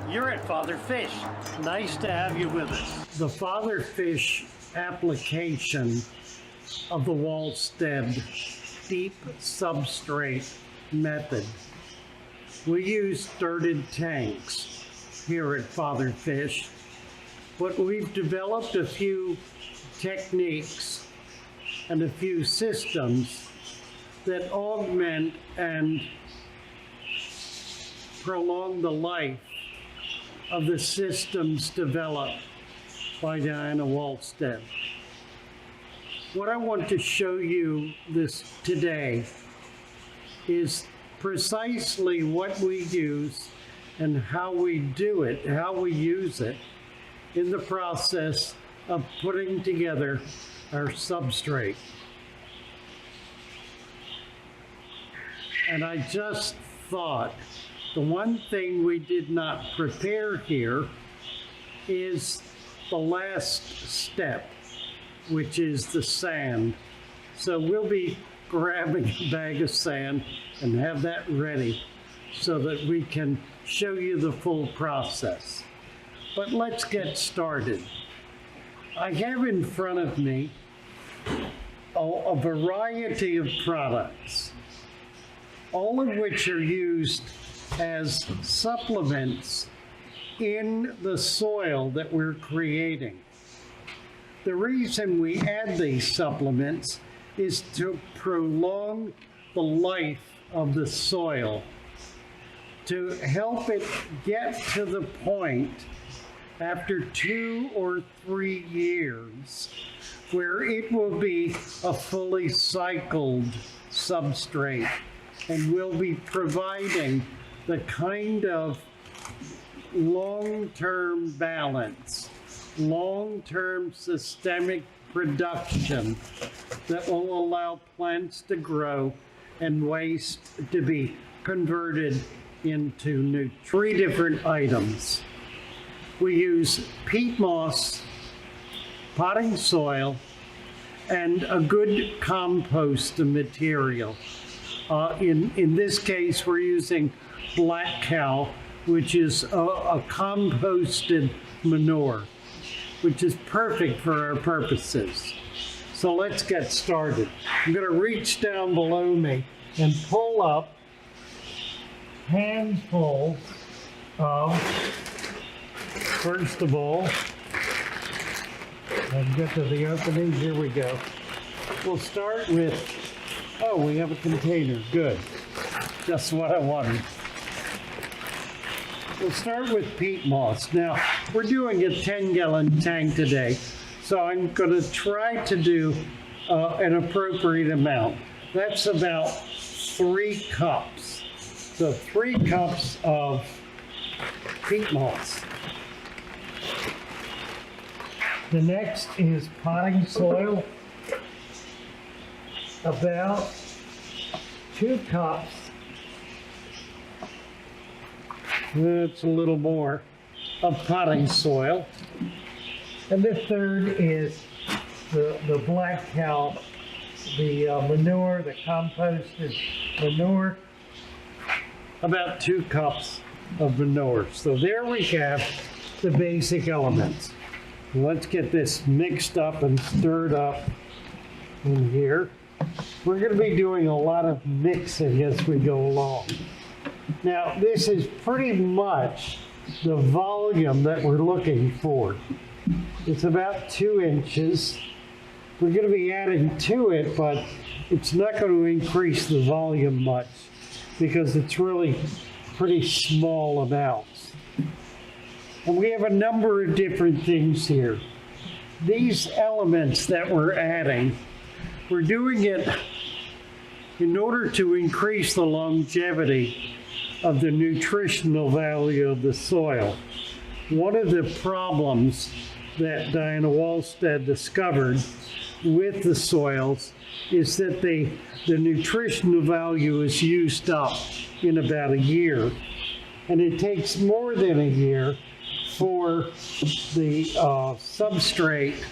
You're at Father Fish. Nice to have you with us. The Father Fish application of the Wallstead deep substrate method. We use dirted tanks here at Father Fish, but we've developed a few techniques and a few systems that augment and prolong the life of the systems developed by Diana Wallstead. What I want to show you today is precisely what we use and how we do it, how we use it in the process of putting together our substrate. And I just thought the one thing we did not prepare here is the last step, which is the sand. So we'll be grabbing a bag of sand and have that ready so that we can show you the full process. But let's get started. I have in front of me a variety of products, all of which are used as supplements in the soil that we're creating. The reason we add these supplements is to prolong the life of the soil, to help it get to the point after 2 or 3 years where it will be a fully cycled substrate and will be providing the kind of long-term balance, long-term systemic production that will allow plants to grow and waste to be converted into 3 different items. We use peat moss, potting soil, and a good compost material. In this case, we're using black cow, which is a composted manure, which is perfect for our purposes. So let's get started. I'm going to reach down below me and pull up handfuls of, first of all, let's get to the opening. Here we go. We'll start with, oh, we have a container. Good. Just what I wanted. We'll start with peat moss. Now, we're doing a 10-gallon tank today, so I'm going to try to do an appropriate amount. That's about 3 cups. So 3 cups of peat moss. The next is potting soil, about 2 cups. That's a little more of potting soil. And the third is the black cow, the manure, the composted manure, about 2 cups of manure. So there we have the basic elements. Let's get this mixed up and stirred up in here. We're going to be doing a lot of mixing as we go along. Now, this is pretty much the volume that we're looking for. It's about 2 inches. We're going to be adding to it, but it's not going to increase the volume much because it's really pretty small amounts. And we have a number of different things here. These elements that we're adding, we're doing it in order to increase the longevity of the nutritional value of the soil. One of the problems that Diana Wallstead discovered with the soils is that the nutritional value is used up in about a year. And it takes more than a year for the substrate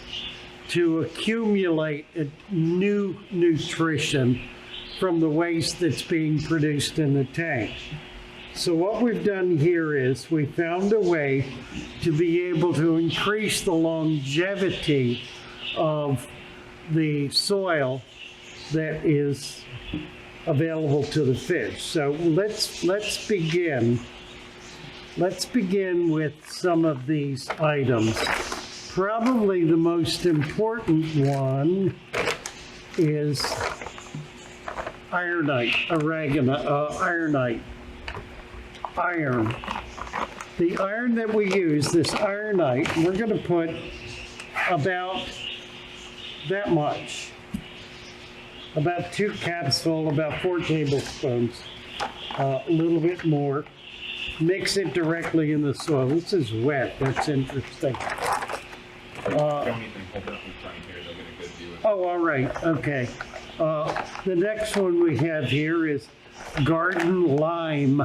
to accumulate new nutrition from the waste that's being produced in the tank. So what we've done here is we found a way to be able to increase the longevity of the soil that is available to the fish. So let's begin. Let's begin with some of these items. Probably the most important one is ironite. Iron. The iron that we use, this ironite, we're going to put about that much. About 2 capsules, about 4 tablespoons, a little bit more. Mix it directly in the soil. This is wet. That's interesting. Oh, all right. Okay. The next one we have here is garden lime.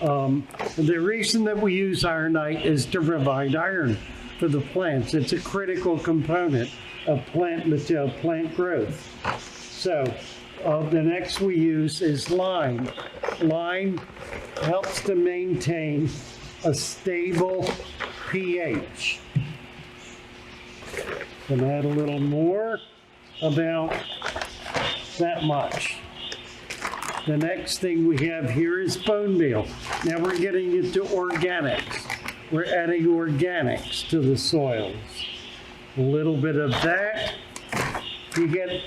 The reason that we use ironite is to provide iron for the plants. It's a critical component of plant growth. So the next we use is lime. Lime helps to maintain a stable pH. And add a little more, about that much. The next thing we have here is bone meal. Now we're getting into organics. We're adding organics to the soils. A little bit of that. You get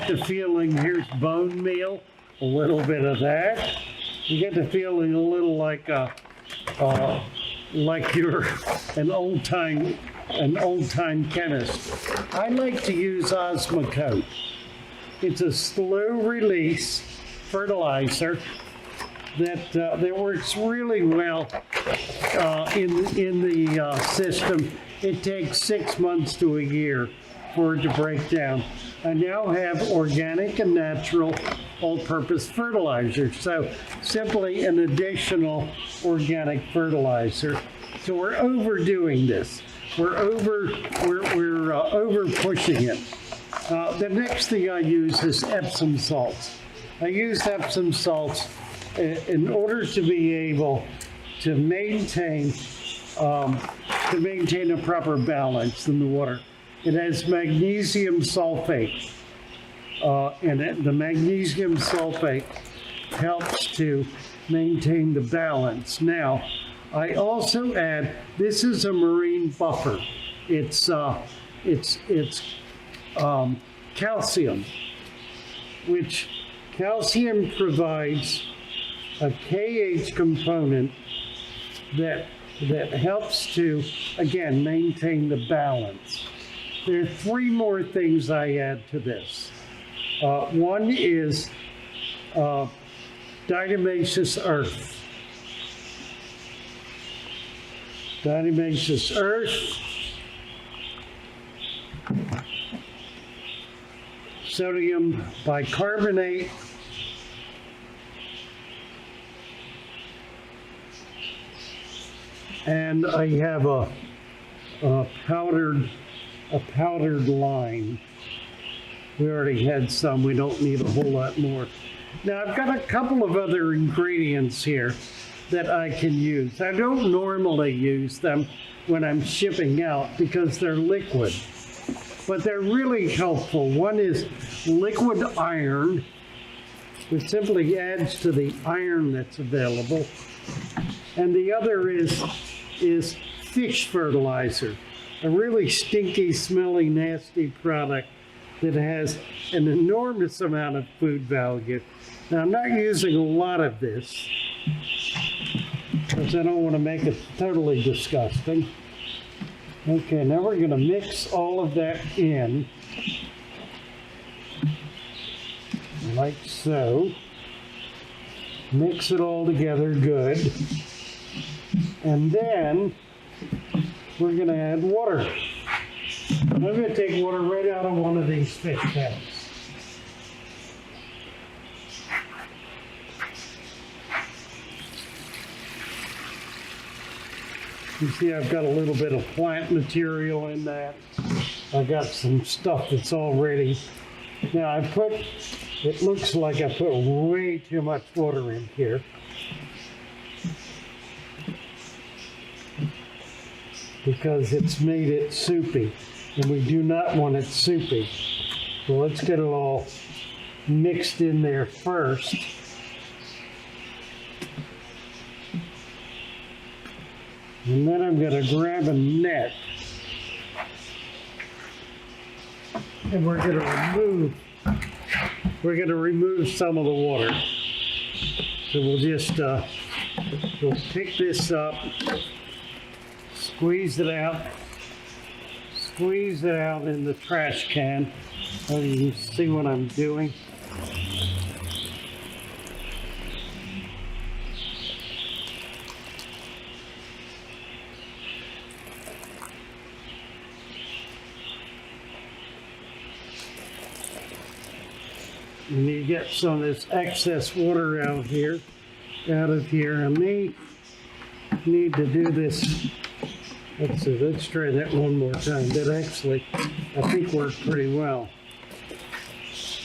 the feeling, here's bone meal, a little bit of that. You get the feeling a little like you're an old time chemist. I like to use Osmocote. It's a slow release fertilizer that works really well in the system. It takes 6 months to a year for it to break down. I now have organic and natural all-purpose fertilizer, so simply an additional organic fertilizer. So we're overdoing this. We're over pushing it. The next thing I use is Epsom salts. I use Epsom salts in order to be able to maintain a proper balance in the water. It has magnesium sulfate in it. The magnesium sulfate helps to maintain the balance. Now, I also add, this is a marine buffer. It's calcium, which calcium provides a KH component that helps to, again, maintain the balance. There are 3 more things I add to this. One is diatomaceous earth. Diatomaceous earth, sodium bicarbonate, and I have a powdered lime. We already had some. We don't need a whole lot more. Now I've got a couple of other ingredients here that I can use. I don't normally use them when I'm shipping out because they're liquid, but they're really helpful. One is liquid iron, which simply adds to the iron that's available. And the other is fish fertilizer, a really stinky, smelly, nasty product that has an enormous amount of food value. Now, I'm not using a lot of this because I don't want to make it totally disgusting. Okay, now we're going to mix all of that in, like so. Mix it all together good. And then we're going to add water. I'm going to take water right out of one of these fish tanks. You see I've got a little bit of plant material in that. I've got some stuff that's all ready. Now it looks like I put way too much water in here. because it's made it soupy, and we do not want it soupy. So let's get it all mixed in there first. And then I'm going to grab a net, and we're going to remove some of the water. So we'll just we'll pick this up, squeeze it out in the trash can. So you can see what I'm doing. And you get some of this excess water out of here. I may need to do this. Let's see, let's try that one more time. That actually, I think, worked pretty well.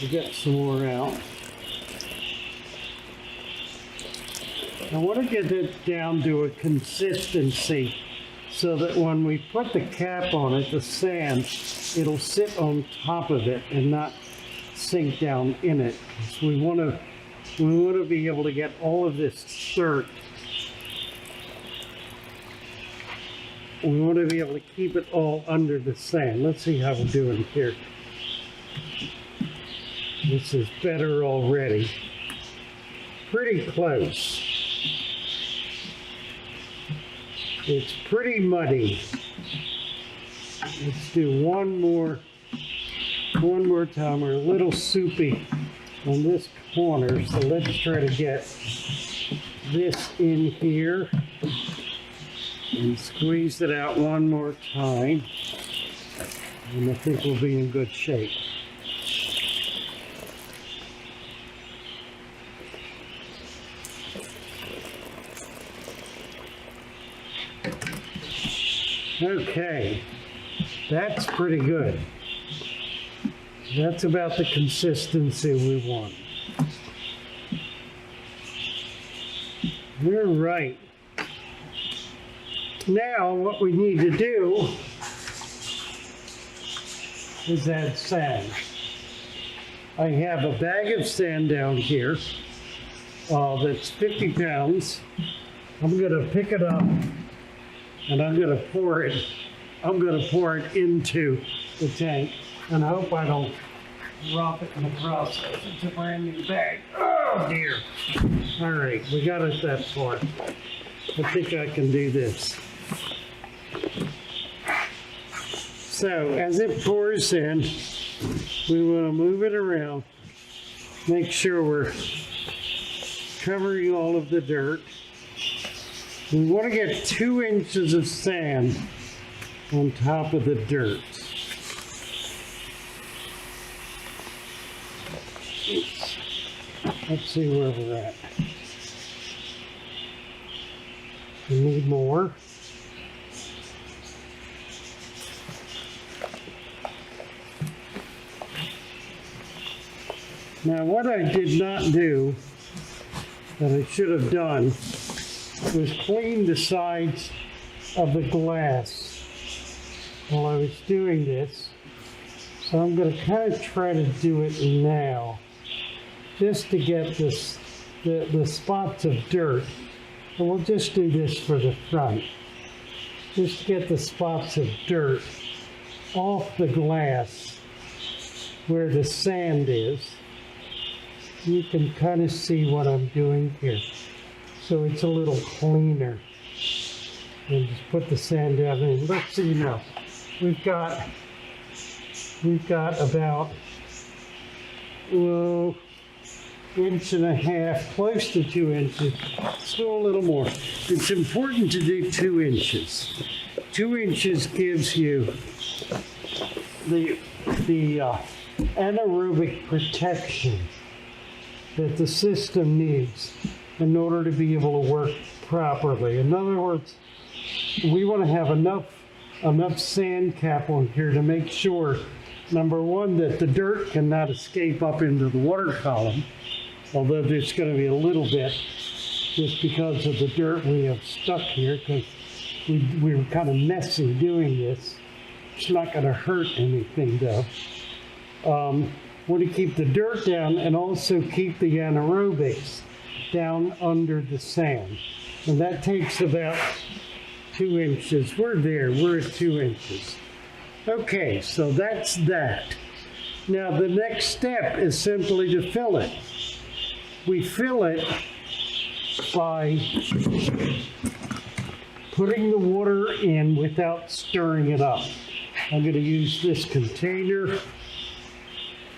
We got some more out. I want to get it down to a consistency so that when we put the cap on it, the sand, it'll sit on top of it and not sink down in it. So we want to be able to get all of this dirt. We want to be able to keep it all under the sand. Let's see how we're doing here. This is better already. Pretty close. It's pretty muddy. Let's do one more time. We're a little soupy on this corner, so let's try to get this in here and squeeze it out one more time, and I think we'll be in good shape. Okay, that's pretty good. That's about the consistency we want. All right. Now what we need to do is add sand. I have a bag of sand down here that's 50 pounds. I'm going to pick it up and I'm going to pour it into the tank, and I hope I don't drop it in the process. It's a brand new bag. Oh dear. All right, we got it that far. I think I can do this. So as it pours in, we want to move it around, make sure we're covering all of the dirt. We want to get 2 inches of sand on top of the dirt. Let's see where we're at. We need more. Now what I did not do, that I should have done, was clean the sides of the glass while I was doing this. So I'm going to kind of try to do it now, just to get this, the spots of dirt. And we'll just do this for the front. Just to get the spots of dirt off the glass where the sand is. You can kind of see what I'm doing here. So it's a little cleaner. And just put the sand down in. Let's see now. We've got about, well, 1.5 inches, close to 2 inches. Let's go a little more. It's important to do 2 inches. 2 inches gives you the anaerobic protection that the system needs in order to be able to work properly. In other words, we want to have enough sand cap on here to make sure, number one, that the dirt cannot escape up into the water column, although there's going to be a little bit just because of the dirt we have stuck here, because we were kind of messy doing this. It's not going to hurt anything though. Want to keep the dirt down and also keep the anaerobics down under the sand. And that takes about 2 inches. We're there, we're at 2 inches. Okay, so that's that. Now the next step is simply to fill it. We fill it by putting the water in without stirring it up. I'm going to use this container.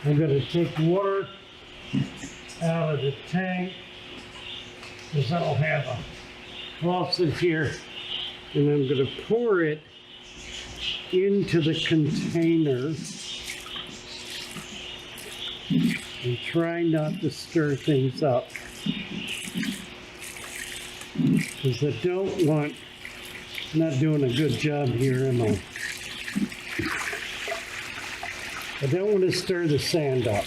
I'm going to take water out of the tank, because I'll have a faucet here, and I'm going to pour it into the container and try not to stir things up, because I don't want, I'm not doing a good job here, am I? I don't want to stir the sand up.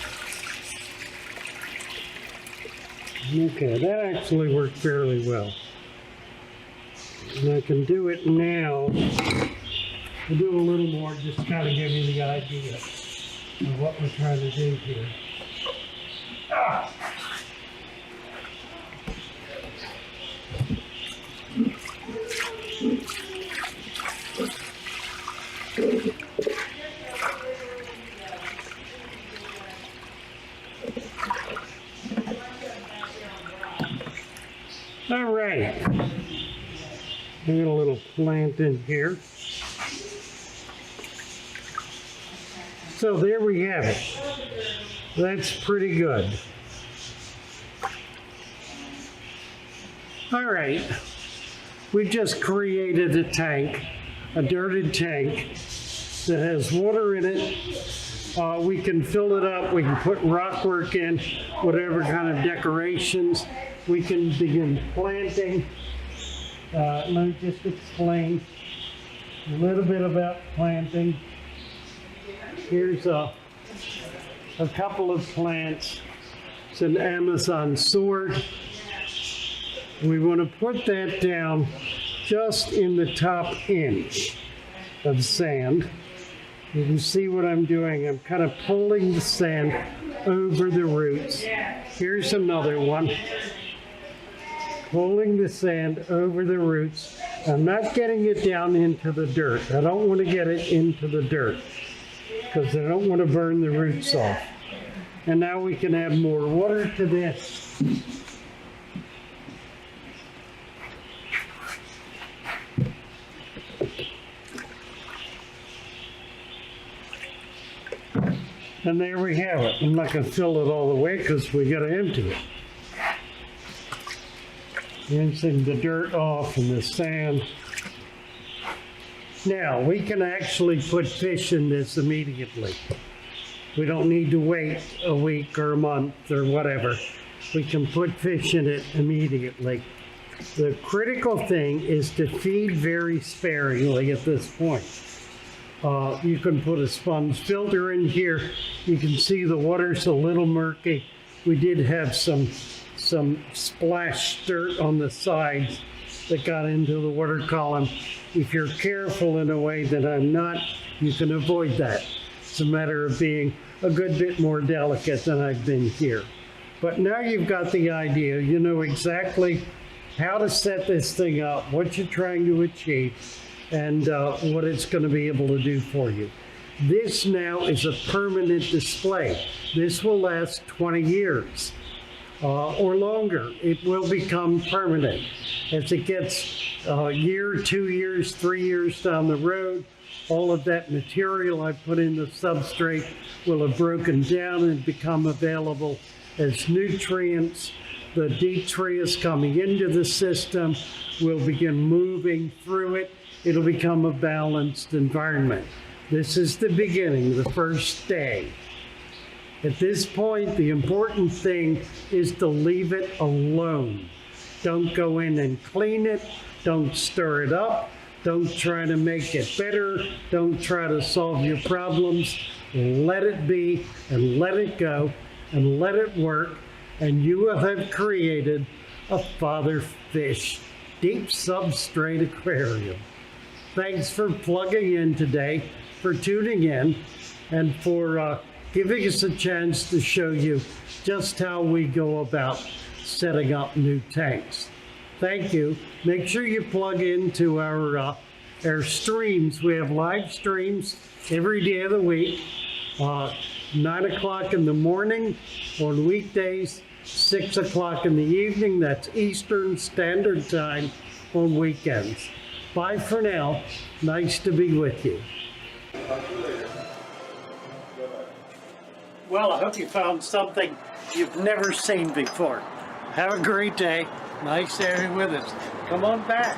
Okay, that actually worked fairly well. And I can do it now. I'll do a little more, just to kind of give you the idea of what we're trying to do here. Ah! All right, I got a little plant in here. So there we have it. That's pretty good. All right, we just created a tank, a dirted tank that has water in it. We can fill it up, we can put rockwork in, whatever kind of decorations. We can begin planting. Let me just explain a little bit about planting. Here's a couple of plants. It's an Amazon sword. We want to put that down just in the top inch of sand. You can see what I'm doing. I'm kind of pulling the sand over the roots. Here's another one. Pulling the sand over the roots. I'm not getting it down into the dirt. I don't want to get it into the dirt because I don't want to burn the roots off. And now we can add more water to this. And there we have it. I'm not going to fill it all the way because we got to empty it. Rinsing the dirt off and the sand. Now, we can actually put fish in this immediately. We don't need to wait a week or a month or whatever. We can put fish in it immediately. The critical thing is to feed very sparingly at this point. You can put a sponge filter in here. You can see the water's a little murky. We did have some splash dirt on the sides that got into the water column. If you're careful in a way that I'm not, you can avoid that. It's a matter of being a good bit more delicate than I've been here. But now you've got the idea. You know exactly how to set this thing up, what you're trying to achieve, and what it's going to be able to do for you. This now is a permanent display. This will last 20 years. Or longer. It will become permanent. As it gets a year, 2 years, 3 years down the road, all of that material I put in the substrate will have broken down and become available as nutrients. The detritus coming into the system will begin moving through it. It'll become a balanced environment. This is the beginning, the first day. At this point, the important thing is to leave it alone. Don't go in and clean it. Don't stir it up. Don't try to make it better. Don't try to solve your problems. Let it be and let it go and let it work. And you will have created a father fish deep substrate aquarium. Thanks for plugging in today, for tuning in, and for giving us a chance to show you just how we go about setting up new tanks. Thank you. Make sure you plug into our streams. We have live streams every day of the week, 9 o'clock in the morning on weekdays, 6 o'clock in the evening. That's Eastern Standard Time on weekends. Bye for now. Nice to be with you. Well, I hope you found something you've never seen before. Have a great day. Nice to have you with us. Come on back.